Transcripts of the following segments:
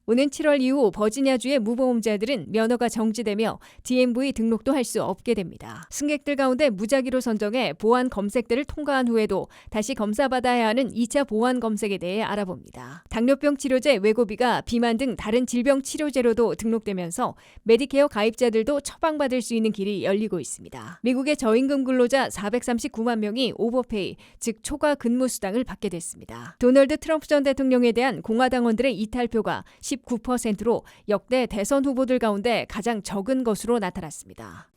오는 7월 이후 버지니아주의 무보험자들은 면허가 정지되며 DMV 등록도 할 수 없게 됩니다. 승객들 가운데 무작위로 선정해 보안 검색들을 통과한 후에도 다시 검사받아야 하는 2차 보안 검색에 대해 알아봅니다. 당뇨병 치료제 외고비가 비만 등 다른 질병 치료제로도 등록되면서 메디케어 가입자들도 처방받을 수 있는 길이 열리고 있습니다. 미국의 저임금 근로자 439만 명이 오버페이, 즉 초과 근무 수당을 받게 됐습니다. 도널드 트럼프 전 대통령에 대한 공화당원들의 이탈표가 19%로 역대 대선 후보들 가운데 가장 적은 것으로 나타났습니다.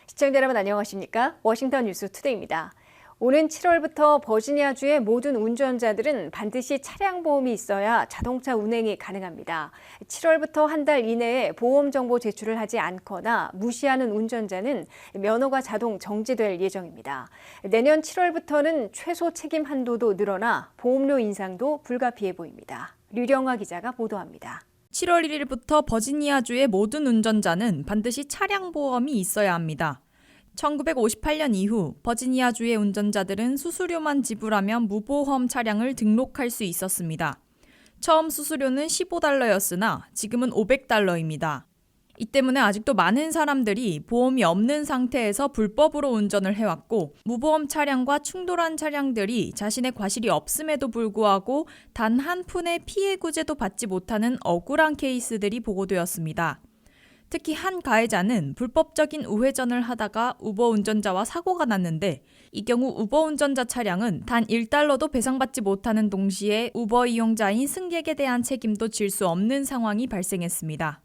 시청자 여러분 안녕하십니까? 워싱턴 뉴스 투데이입니다. 오는 7월부터 버지니아주의 모든 운전자들은 반드시 차량 보험이 있어야 자동차 운행이 가능합니다. 7월부터 한 달 이내에 보험 정보 제출을 하지 않거나 무시하는 운전자는 면허가 자동 정지될 예정입니다. 내년 7월부터는 최소 책임 한도도 늘어나 보험료 인상도 불가피해 보입니다. 류령아 기자가 보도합니다. 7월 1일부터 버지니아주의 모든 운전자는 반드시 차량 보험이 있어야 합니다. 1958년 이후 버지니아주의 운전자들은 수수료만 지불하면 무보험 차량을 등록할 수 있었습니다. 처음 수수료는 $15였으나 지금은 $500입니다. 이 때문에 아직도 많은 사람들이 보험이 없는 상태에서 불법으로 운전을 해왔고 무보험 차량과 충돌한 차량들이 자신의 과실이 없음에도 불구하고 단 한 푼의 피해 구제도 받지 못하는 억울한 케이스들이 보고되었습니다. 특히 한 가해자는 불법적인 우회전을 하다가 우버 운전자와 사고가 났는데 이 경우 우버 운전자 차량은 단 $1도 배상받지 못하는 동시에 우버 이용자인 승객에 대한 책임도 질 수 없는 상황이 발생했습니다.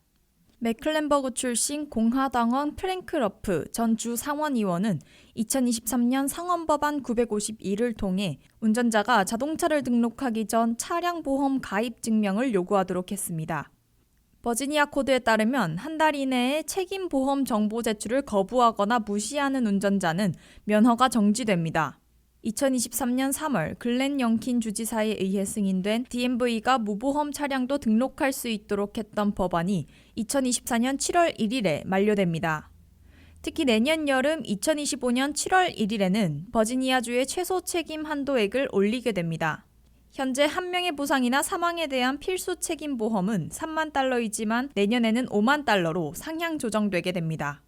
메클렌버그 출신 공화당원 프랭크 러프 전 주 상원의원은 2023년 상원법안 951을 통해 운전자가 자동차를 등록하기 전 차량 보험 가입 증명을 요구하도록 했습니다. 버지니아 코드에 따르면 한 달 이내에 책임 보험 정보 제출을 거부하거나 무시하는 운전자는 면허가 정지됩니다. 2023년 3월 글렌 영킨 주지사에 의해 승인된 DMV가 무보험 차량도 등록할 수 있도록 했던 법안이 2024년 7월 1일에 만료됩니다. 특히 내년 여름 2025년 7월 1일에는 버지니아주의 최소 책임 한도액을 올리게 됩니다. 현재 한 명의 부상이나 사망에 대한 필수 책임 보험은 $30,000이지만 내년에는 $50,000로 상향 조정되게 됩니다.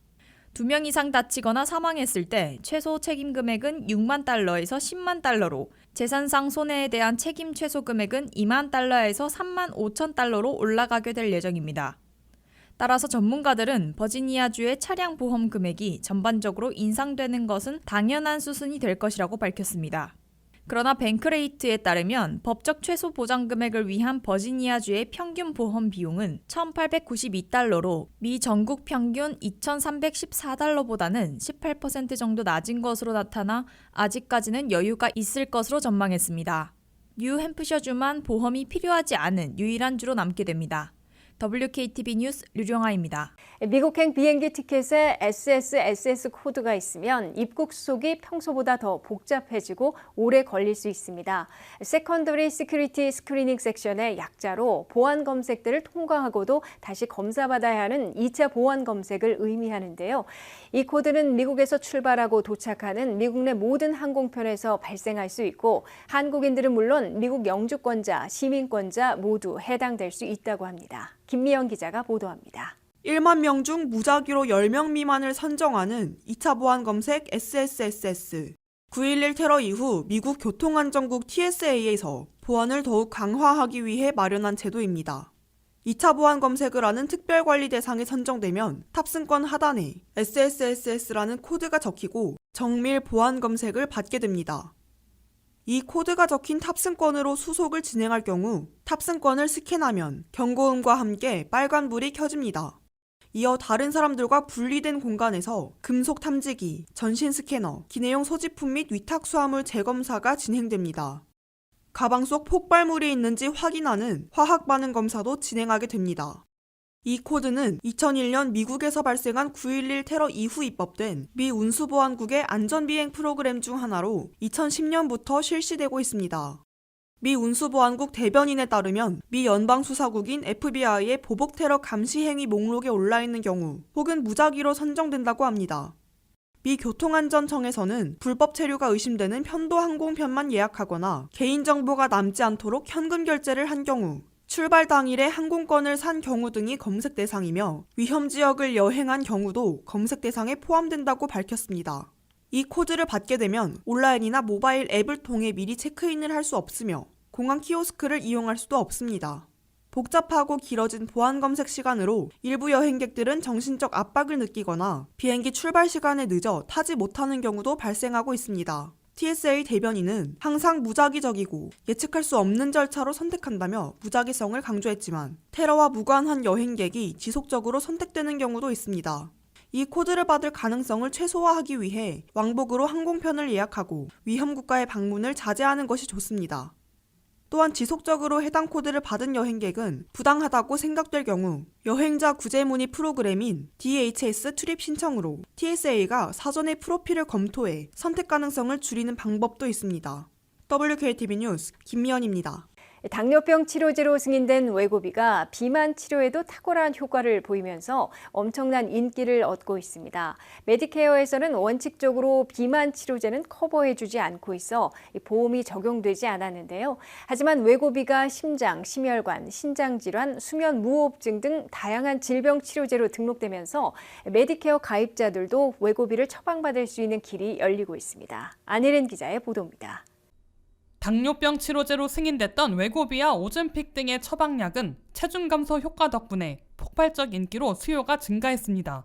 2명 이상 다치거나 사망했을 때 최소 책임 금액은 $60,000에서 $100,000로, 재산상 손해에 대한 책임 최소 금액은 $20,000에서 $35,000로 올라가게 될 예정입니다. 따라서 전문가들은 버지니아주의 차량 보험 금액이 전반적으로 인상되는 것은 당연한 수순이 될 것이라고 밝혔습니다. 그러나 뱅크레이트에 따르면 법적 최소 보장 금액을 위한 버지니아주의 평균 보험 비용은 $1,892로 미 전국 평균 $2,314보다는 18% 정도 낮은 것으로 나타나 아직까지는 여유가 있을 것으로 전망했습니다. 뉴햄프셔주만 보험이 필요하지 않은 유일한 주로 남게 됩니다. WKTV 뉴스 류령아입니다. 미국행 비행기 티켓에 SSSS 코드가 있으면 입국 수속이 평소보다 더 복잡해지고 오래 걸릴 수 있습니다. 세컨더리 시큐리티 스크리닝 섹션의 약자로 보안 검색들을 통과하고도 다시 검사받아야 하는 2차 보안 검색을 의미하는데요. 이 코드는 미국에서 출발하고 도착하는 미국 내 모든 항공편에서 발생할 수 있고 한국인들은 물론 미국 영주권자, 시민권자 모두 해당될 수 있다고 합니다. 김미영 기자가 보도합니다. 1만 명 중 무작위로 10명 미만을 선정하는 2차 보안 검색 SSSS. 9.11 테러 이후 미국 교통안전국 TSA에서 보안을 더욱 강화하기 위해 마련한 제도입니다. 2차 보안 검색을 하는 특별관리 대상에 선정되면 탑승권 하단에 SSSS라는 코드가 적히고 정밀 보안 검색을 받게 됩니다. 이 코드가 적힌 탑승권으로 수속을 진행할 경우 탑승권을 스캔하면 경고음과 함께 빨간불이 켜집니다. 이어 다른 사람들과 분리된 공간에서 금속 탐지기, 전신 스캐너, 기내용 소지품 및 위탁 수화물 재검사가 진행됩니다. 가방 속 폭발물이 있는지 확인하는 화학 반응 검사도 진행하게 됩니다. 이 코드는 2001년 미국에서 발생한 9.11 테러 이후 입법된 미 운수보안국의 안전비행 프로그램 중 하나로 2010년부터 실시되고 있습니다. 미 운수보안국 대변인에 따르면 미 연방수사국인 FBI의 보복 테러 감시 행위 목록에 올라있는 경우 혹은 무작위로 선정된다고 합니다. 미 교통안전청에서는 불법 체류가 의심되는 편도 항공편만 예약하거나 개인정보가 남지 않도록 현금 결제를 한 경우, 출발 당일에 항공권을 산 경우 등이 검색 대상이며 위험 지역을 여행한 경우도 검색 대상에 포함된다고 밝혔습니다. 이 코드를 받게 되면 온라인이나 모바일 앱을 통해 미리 체크인을 할 수 없으며 공항 키오스크를 이용할 수도 없습니다. 복잡하고 길어진 보안 검색 시간으로 일부 여행객들은 정신적 압박을 느끼거나 비행기 출발 시간에 늦어 타지 못하는 경우도 발생하고 있습니다. TSA 대변인은 항상 무작위적이고 예측할 수 없는 절차로 선택한다며 무작위성을 강조했지만 테러와 무관한 여행객이 지속적으로 선택되는 경우도 있습니다. 이 코드를 받을 가능성을 최소화하기 위해 왕복으로 항공편을 예약하고 위험 국가의 방문을 자제하는 것이 좋습니다. 또한 지속적으로 해당 코드를 받은 여행객은 부당하다고 생각될 경우 여행자 구제 문의 프로그램인 DHS 출입 신청으로 TSA가 사전에 프로필을 검토해 선택 가능성을 줄이는 방법도 있습니다. WKTV 뉴스 김미연입니다. 당뇨병 치료제로 승인된 웨고비가 비만 치료에도 탁월한 효과를 보이면서 엄청난 인기를 얻고 있습니다. 메디케어에서는 원칙적으로 비만 치료제는 커버해주지 않고 있어 보험이 적용되지 않았는데요. 하지만 웨고비가 심장, 심혈관, 신장질환, 수면 무호흡증 등 다양한 질병 치료제로 등록되면서 메디케어 가입자들도 웨고비를 처방받을 수 있는 길이 열리고 있습니다. 안혜린 기자의 보도입니다. 당뇨병 치료제로 승인됐던 웨고비와 오즌픽 등의 처방약은 체중 감소 효과 덕분에 폭발적 인기로 수요가 증가했습니다.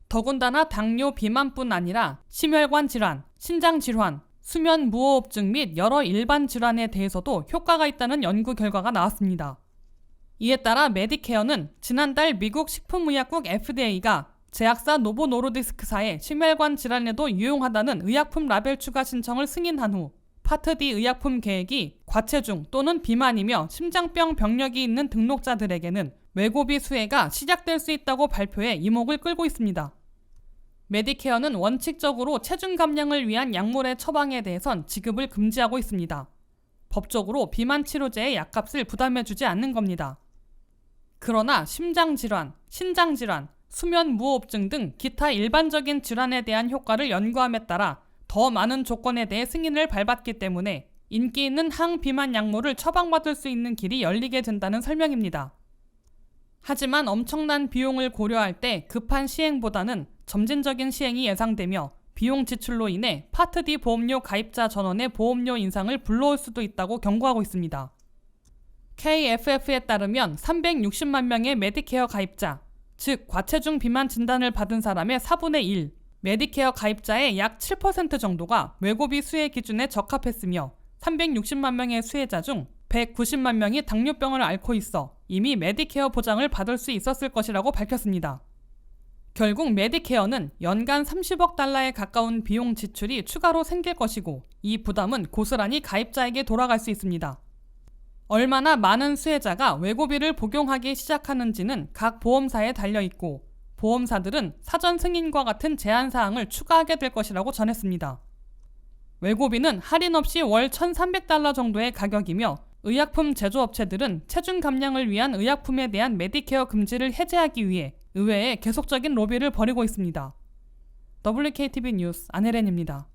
더군다나 당뇨 비만뿐 아니라 심혈관 질환, 신장 질환, 수면 무호흡증 및 여러 일반 질환에 대해서도 효과가 있다는 연구 결과가 나왔습니다. 이에 따라 메디케어는 지난달 미국 식품의약국 FDA가 제약사 노보노르디스크사의 심혈관 질환에도 유용하다는 의약품 라벨 추가 신청을 승인한 후 파트 D 의약품 계획이 과체중 또는 비만이며 심장병 병력이 있는 등록자들에게는 웨고비 수혜가 시작될 수 있다고 발표해 이목을 끌고 있습니다. 메디케어는 원칙적으로 체중 감량을 위한 약물의 처방에 대해선 지급을 금지하고 있습니다. 법적으로 비만 치료제의 약값을 부담해주지 않는 겁니다. 그러나 심장질환, 신장질환, 수면 무호흡증 등 기타 일반적인 질환에 대한 효과를 연구함에 따라 더 많은 조건에 대해 승인을 밟았기 때문에 인기 있는 항비만 약물을 처방받을 수 있는 길이 열리게 된다는 설명입니다. 하지만 엄청난 비용을 고려할 때 급한 시행보다는 점진적인 시행이 예상되며 비용 지출로 인해 파트 D 보험료 가입자 전원의 보험료 인상을 불러올 수도 있다고 경고하고 있습니다. KFF에 따르면 360만 명의 메디케어 가입자, 즉 과체중 비만 진단을 받은 사람의 4분의 1, 메디케어 가입자의 약 7% 정도가 웨고비 수혜 기준에 적합했으며 360만 명의 수혜자 중 190만 명이 당뇨병을 앓고 있어 이미 메디케어 보장을 받을 수 있었을 것이라고 밝혔습니다. 결국 메디케어는 연간 30억 달러에 가까운 비용 지출이 추가로 생길 것이고 이 부담은 고스란히 가입자에게 돌아갈 수 있습니다. 얼마나 많은 수혜자가 웨고비를 복용하기 시작하는지는 각 보험사에 달려있고 보험사들은 사전 승인과 같은 제한 사항을 추가하게 될 것이라고 전했습니다. 웨고비는 할인 없이 월 1,300달러 정도의 가격이며 의약품 제조업체들은 체중 감량을 위한 의약품에 대한 메디케어 금지를 해제하기 위해 의회에 계속적인 로비를 벌이고 있습니다. WKTV 뉴스 안혜린입니다.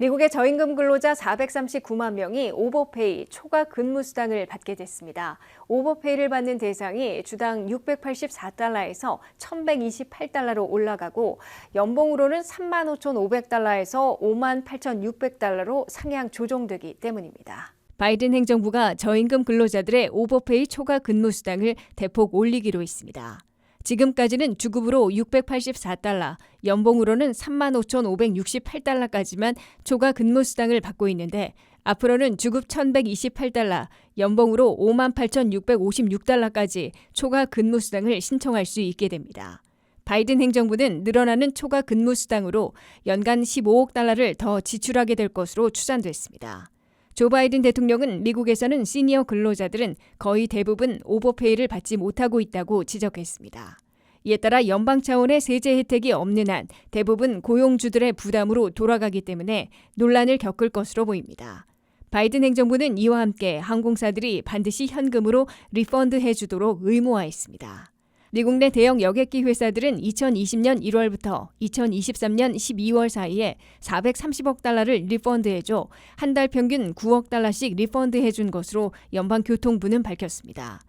미국의 저임금 근로자 439만 명이 오버페이 초과 근무 수당을 받게 됐습니다. 오버페이를 받는 대상이 주당 684달러에서 1,128달러로 올라가고 연봉으로는 35,500달러에서 58,600달러로 상향 조정되기 때문입니다. 바이든 행정부가 저임금 근로자들의 오버페이 초과 근무 수당을 대폭 올리기로 했습니다. 지금까지는 주급으로 684달러, 연봉으로는 35,568달러까지만 초과 근무 수당을 받고 있는데 앞으로는 주급 1,128달러, 연봉으로 58,656달러까지 초과 근무 수당을 신청할 수 있게 됩니다. 바이든 행정부는 늘어나는 초과 근무 수당으로 연간 15억 달러를 더 지출하게 될 것으로 추산됐습니다. 조 바이든 대통령은 미국에서는 시니어 근로자들은 거의 대부분 오버페이를 받지 못하고 있다고 지적했습니다. 이에 따라 연방 차원의 세제 혜택이 없는 한 대부분 고용주들의 부담으로 돌아가기 때문에 논란을 겪을 것으로 보입니다. 바이든 행정부는 이와 함께 항공사들이 반드시 현금으로 리펀드해 주도록 의무화했습니다. 미국 내 대형 여객기 회사들은 2020년 1월부터 2023년 12월 사이에 430억 달러를 리펀드해줘 한 달 평균 9억 달러씩 리펀드해준 것으로 연방교통부는 밝혔습니다.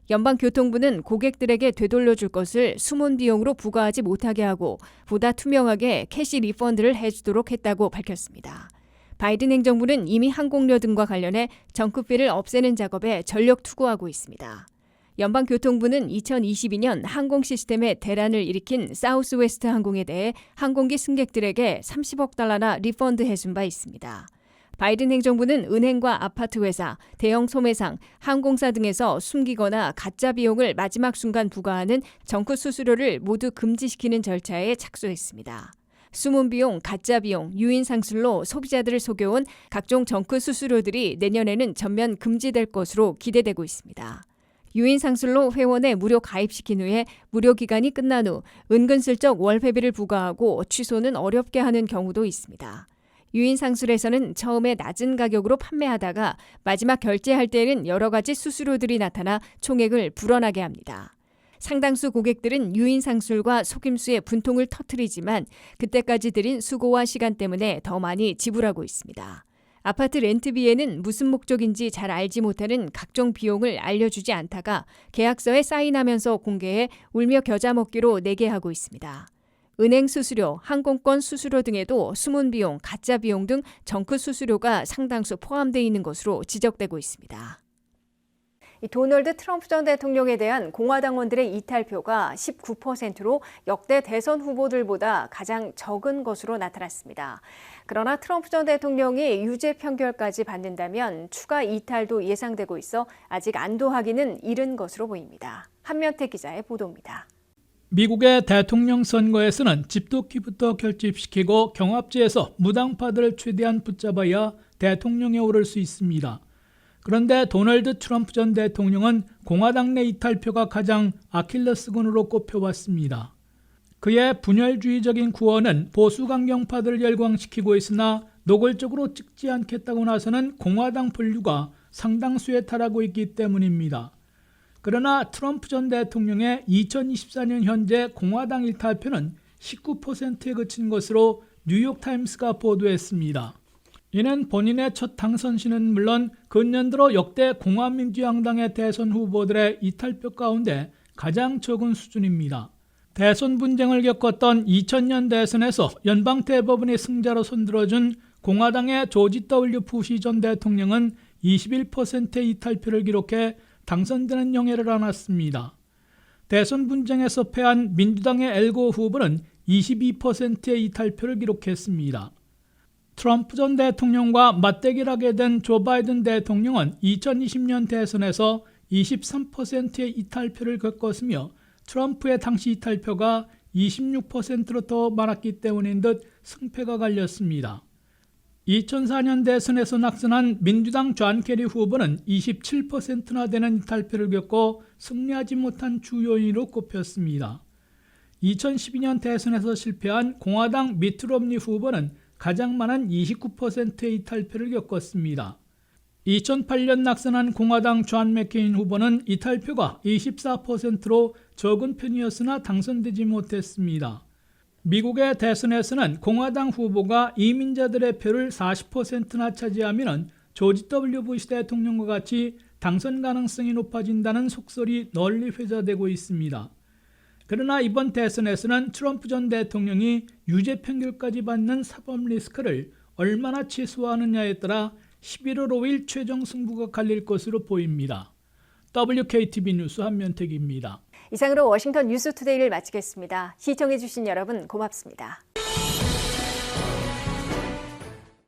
연방교통부는 고객들에게 되돌려줄 것을 숨은 비용으로 부과하지 못하게 하고 보다 투명하게 캐시 리펀드를 해주도록 했다고 밝혔습니다. 바이든 행정부는 이미 항공료 등과 관련해 정크피를 없애는 작업에 전력 투구하고 있습니다. 연방교통부는 2022년 항공 시스템의 대란을 일으킨 사우스웨스트 항공에 대해 항공기 승객들에게 30억 달러나 리펀드해준 바 있습니다. 바이든 행정부는 은행과 아파트 회사, 대형 소매상, 항공사 등에서 숨기거나 가짜 비용을 마지막 순간 부과하는 정크 수수료를 모두 금지시키는 절차에 착수했습니다. 숨은 비용, 가짜 비용, 유인 상술로 소비자들을 속여온 각종 정크 수수료들이 내년에는 전면 금지될 것으로 기대되고 있습니다. 유인 상술로 회원에 무료 가입시킨 후에 무료 기간이 끝난 후 은근슬쩍 월회비를 부과하고 취소는 어렵게 하는 경우도 있습니다. 유인 상술에서는 처음에 낮은 가격으로 판매하다가 마지막 결제할 때에는 여러 가지 수수료들이 나타나 총액을 불어나게 합니다. 상당수 고객들은 유인 상술과 속임수의 분통을 터뜨리지만 그때까지 들인 수고와 시간 때문에 더 많이 지불하고 있습니다. 아파트 렌트비에는 무슨 목적인지 잘 알지 못하는 각종 비용을 알려주지 않다가 계약서에 사인하면서 공개해 울며 겨자 먹기로 내게 하고 있습니다. 은행 수수료, 항공권 수수료 등에도 숨은 비용, 가짜 비용 등 정크 수수료가 상당수 포함되어 있는 것으로 지적되고 있습니다. 도널드 트럼프 전 대통령에 대한 공화당원들의 이탈표가 19%로 역대 대선 후보들보다 가장 적은 것으로 나타났습니다. 그러나 트럼프 전 대통령이 유죄 판결까지 받는다면 추가 이탈도 예상되고 있어 아직 안도하기는 이른 것으로 보입니다. 한면태 기자의 보도입니다. 미국의 대통령 선거에서는 집도끼부터 결집시키고 경합지에서 무당파들을 최대한 붙잡아야 대통령에 오를 수 있습니다. 그런데 도널드 트럼프 전 대통령은 공화당 내 이탈표가 가장 아킬레스건으로 꼽혀왔습니다. 그의 분열주의적인 구호는 보수 강경파들을 열광시키고 있으나 노골적으로 찍지 않겠다고 나서는 공화당 분류가 상당수에 달하고 있기 때문입니다. 그러나 트럼프 전 대통령의 2024년 현재 공화당 이탈표는 19%에 그친 것으로 뉴욕타임스가 보도했습니다. 이는 본인의 첫 당선 시는 물론 근년 들어 역대 공화민주양당의 대선 후보들의 이탈표 가운데 가장 적은 수준입니다. 대선 분쟁을 겪었던 2000년 대선에서 연방대법원의 승자로 손들어준 공화당의 조지 W. 부시 전 대통령은 21%의 이탈표를 기록해 당선되는 영예를 안았습니다. 대선 분쟁에서 패한 민주당의 엘고 후보는 22%의 이탈표를 기록했습니다. 트럼프 전 대통령과 맞대결을 하게 된 조 바이든 대통령은 2020년 대선에서 23%의 이탈표를 겪었으며 트럼프의 당시 이탈표가 26%로 더 많았기 때문인 듯 승패가 갈렸습니다. 2004년 대선에서 낙선한 민주당 존 케리 후보는 27%나 되는 이탈표를 겪고 승리하지 못한 주요인으로 꼽혔습니다. 2012년 대선에서 실패한 공화당 미트 롬니 후보는 가장 많은 29%의 이탈표를 겪었습니다. 2008년 낙선한 공화당 존 맥케인 후보는 이탈표가 24%로 적은 편이었으나 당선되지 못했습니다. 미국의 대선에서는 공화당 후보가 이민자들의 표를 40%나 차지하면 조지 W. 부시 대통령과 같이 당선 가능성이 높아진다는 속설이 널리 회자되고 있습니다. 그러나 이번 대선에서는 트럼프 전 대통령이 유죄 판결까지 받는 사법 리스크를 얼마나 최소화하느냐에 따라 11월 5일 최종 승부가 갈릴 것으로 보입니다. WKTV 뉴스 한면택입니다. 이상으로 워싱턴 뉴스투데이를 마치겠습니다. 시청해주신 여러분 고맙습니다.